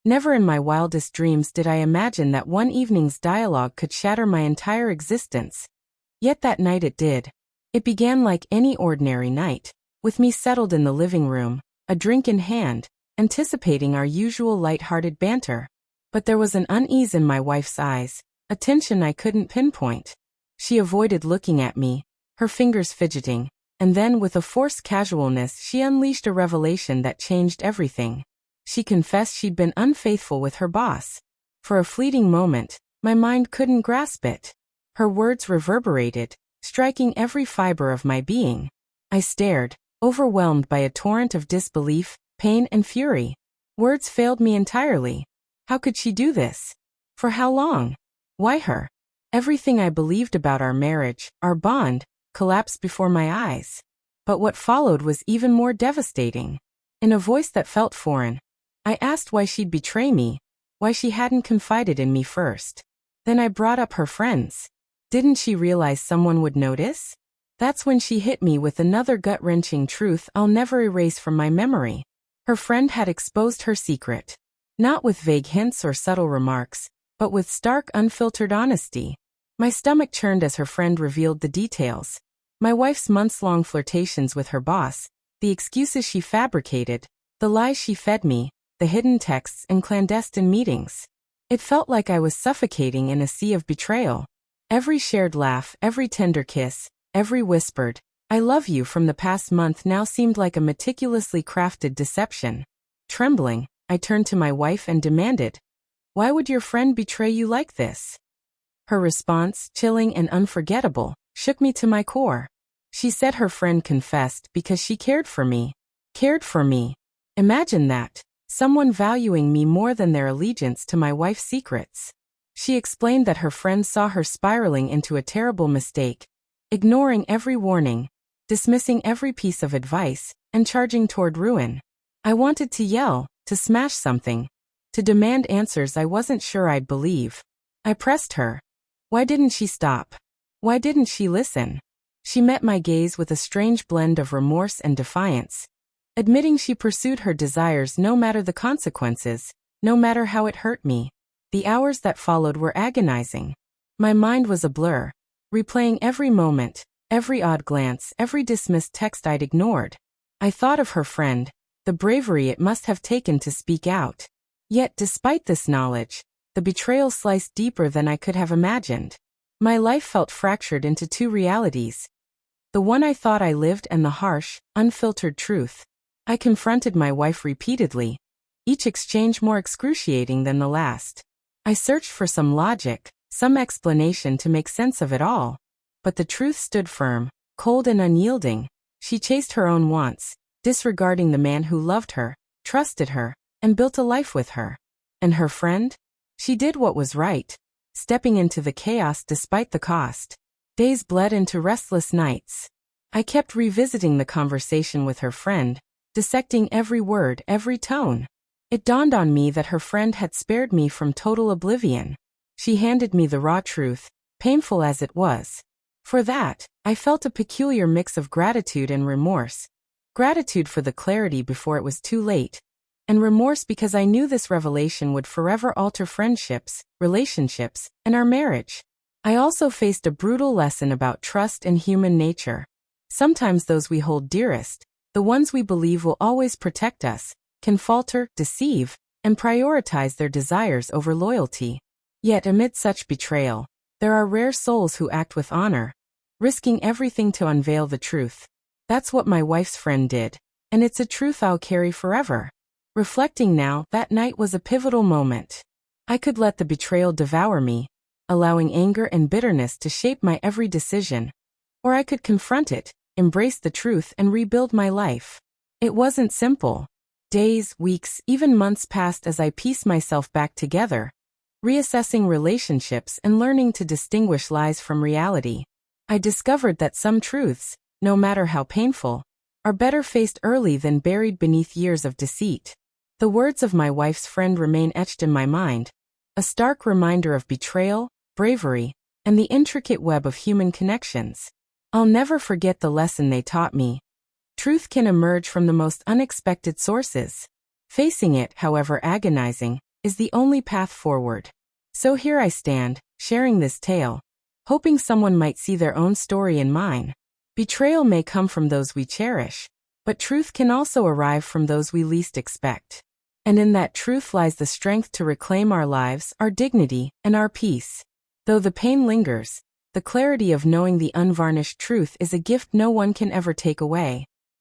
Never in my wildest dreams did I imagine that one evening's dialogue could shatter my entire existence. Yet that night it did. It began like any ordinary night, with me settled in the living room, a drink in hand, anticipating our usual light-hearted banter. But there was an unease in my wife's eyes, a tension I couldn't pinpoint. She avoided looking at me, her fingers fidgeting, and then with a forced casualness she unleashed a revelation that changed everything. She confessed she'd been unfaithful with her boss. For a fleeting moment, my mind couldn't grasp it. Her words reverberated, striking every fiber of my being. I stared, overwhelmed by a torrent of disbelief, pain and fury. Words failed me entirely. How could she do this? For how long? Why her? Everything I believed about our marriage, our bond, collapsed before my eyes. But what followed was even more devastating. In a voice that felt foreign, I asked why she'd betray me, why she hadn't confided in me first. Then I brought up her friends. Didn't she realize someone would notice? That's when she hit me with another gut-wrenching truth I'll never erase from my memory. Her friend had exposed her secret. Not with vague hints or subtle remarks, but with stark, unfiltered honesty. My stomach churned as her friend revealed the details. My wife's months-long flirtations with her boss, the excuses she fabricated, the lies she fed me, the hidden texts and clandestine meetings. It felt like I was suffocating in a sea of betrayal. Every shared laugh, every tender kiss, every whispered, "I love you" from the past month now seemed like a meticulously crafted deception. Trembling, I turned to my wife and demanded, "Why would your friend betray you like this?" Her response, chilling and unforgettable, shook me to my core. She said her friend confessed because she cared for me. Cared for me. Imagine that. Someone valuing me more than their allegiance to my wife's secrets. She explained that her friend saw her spiraling into a terrible mistake, ignoring every warning, dismissing every piece of advice, and charging toward ruin. I wanted to yell, to smash something, to demand answers I wasn't sure I'd believe. I pressed her. Why didn't she stop? Why didn't she listen? She met my gaze with a strange blend of remorse and defiance, admitting she pursued her desires no matter the consequences, no matter how it hurt me. The hours that followed were agonizing. My mind was a blur, replaying every moment, every odd glance, every dismissed text I'd ignored. I thought of her friend, the bravery it must have taken to speak out. Yet despite this knowledge, the betrayal sliced deeper than I could have imagined. My life felt fractured into two realities. The one I thought I lived and the harsh, unfiltered truth. I confronted my wife repeatedly, each exchange more excruciating than the last. I searched for some logic, some explanation to make sense of it all. But the truth stood firm, cold and unyielding. She chased her own wants, disregarding the man who loved her, trusted her, and built a life with her. And her friend? She did what was right, stepping into the chaos despite the cost. Days bled into restless nights. I kept revisiting the conversation with her friend, dissecting every word, every tone. It dawned on me that her friend had spared me from total oblivion. She handed me the raw truth, painful as it was. For that, I felt a peculiar mix of gratitude and remorse. Gratitude for the clarity before it was too late, and remorse because I knew this revelation would forever alter friendships, relationships, and our marriage. I also faced a brutal lesson about trust and human nature. Sometimes those we hold dearest, the ones we believe will always protect us, can falter, deceive, and prioritize their desires over loyalty. Yet amid such betrayal, there are rare souls who act with honor, risking everything to unveil the truth. That's what my wife's friend did, and it's a truth I'll carry forever. Reflecting now, that night was a pivotal moment. I could let the betrayal devour me, allowing anger and bitterness to shape my every decision. Or I could confront it, embrace the truth, and rebuild my life. It wasn't simple. Days, weeks, even months passed as I pieced myself back together, reassessing relationships and learning to distinguish lies from reality. I discovered that some truths, no matter how painful, are better faced early than buried beneath years of deceit. The words of my wife's friend remain etched in my mind, a stark reminder of betrayal, bravery, and the intricate web of human connections. I'll never forget the lesson they taught me. Truth can emerge from the most unexpected sources. Facing it, however agonizing, is the only path forward. So here I stand, sharing this tale, hoping someone might see their own story in mine. Betrayal may come from those we cherish, but truth can also arrive from those we least expect. And in that truth lies the strength to reclaim our lives, our dignity, and our peace. Though the pain lingers, the clarity of knowing the unvarnished truth is a gift no one can ever take away.